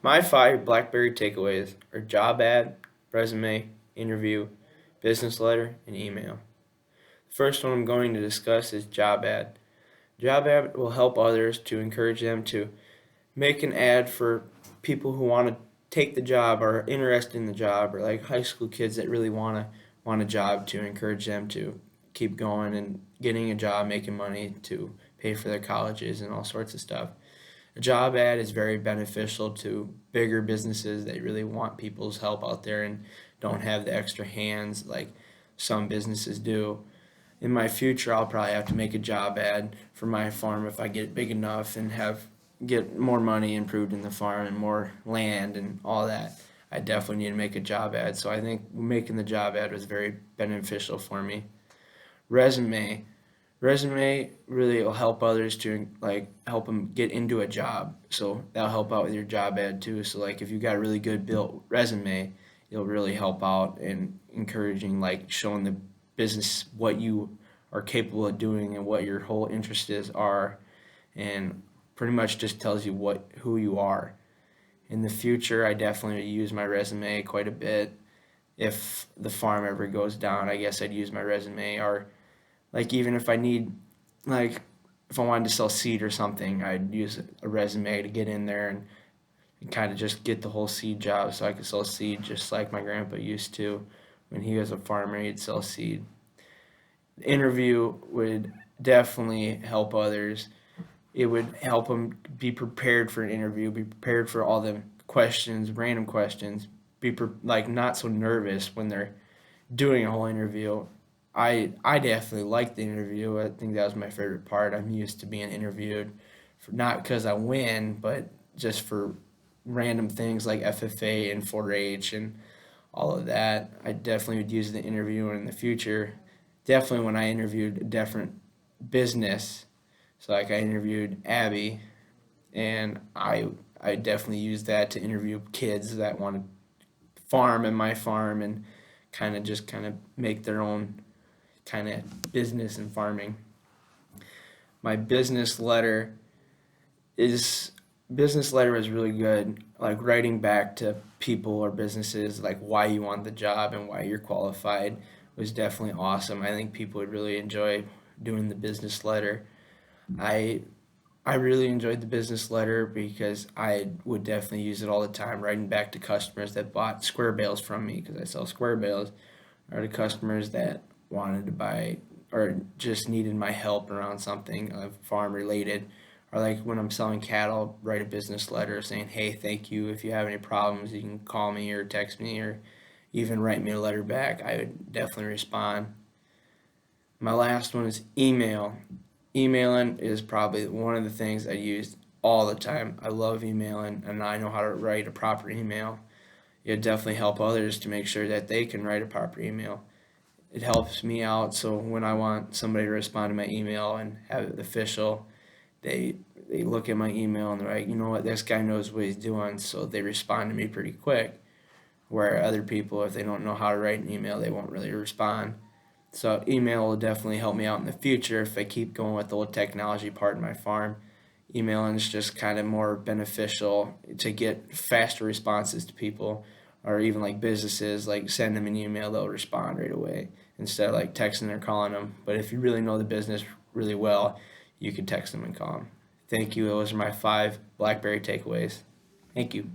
My five BlackBerry takeaways are job ad, resume, interview, business letter, and email. The first one I'm going to discuss is job ad. Job ad will help others to encourage them to make an ad for people who want to take the job or are interested in the job, or like high school kids that really want a job, to encourage them to keep going and getting a job, making money to pay for their colleges and all sorts of stuff. A job ad is very beneficial to bigger businesses that really want people's help out there and don't have the extra hands like some businesses do. In my future, I'll probably have to make a job ad for my farm if I get big enough and get more money improved in the farm and more land and all that. I definitely need to make a job ad. So I think making the job ad was very beneficial for me. Resume. Resume really will help others to like help them get into a job. So that'll help out with your job ad too. So like if you got a really good built resume, it'll really help out in encouraging, like showing the business what you are capable of doing and what your whole interests are, and pretty much just tells you who you are. In the future, I definitely use my resume quite a bit. If the farm ever goes down, I guess I'd use my resume, or like even if I need, like if I wanted to sell seed or something, I'd use a resume to get in there and kind of just get the whole seed job so I could sell seed just like my grandpa used to. When he was a farmer, he'd sell seed. The interview would definitely help others. It would help them be prepared for an interview, be prepared for all the questions, random questions, like not so nervous when they're doing a whole interview. I definitely liked the interview. I think that was my favorite part. I'm used to being interviewed, for, not because I win, but just for random things like FFA and 4-H and all of that. I definitely would use the interview in the future. Definitely when I interviewed a different business, so like I interviewed Abby, and I definitely used that to interview kids that want to farm in my farm and kind of make their own kind of business in farming. My is business letter is really good. Like writing back to people or businesses like why you want the job and why you're qualified was definitely awesome. I think people would really enjoy doing the business letter. I I really enjoyed the business letter because I would definitely use it all the time, writing back to customers that bought square bales from me because I sell square bales, or to customers that wanted to buy or just needed my help around something farm related. Or like when I'm selling cattle, write a business letter saying, "Hey, thank you. If you have any problems, you can call me or text me or even write me a letter back." I would definitely respond. My last one is email. Emailing is probably one of the things I use all the time. I love emailing and I know how to write a proper email. It definitely help others to make sure that they can write a proper email. It helps me out so when I want somebody to respond to my email and have it official, they they look at my email and they're like, you know what, this guy knows what he's doing, so they respond to me pretty quick. Where other people, if they don't know how to write an email, they won't really respond. So email will definitely help me out in the future if I keep going with the technology part in my farm. Emailing is just kind of more beneficial to get faster responses to people, or even like businesses, like send them an email, they'll respond right away instead of like texting or calling them. But if you really know the business really well, you can text them and call them. Thank you. Those are my five BlackBerry takeaways. Thank you.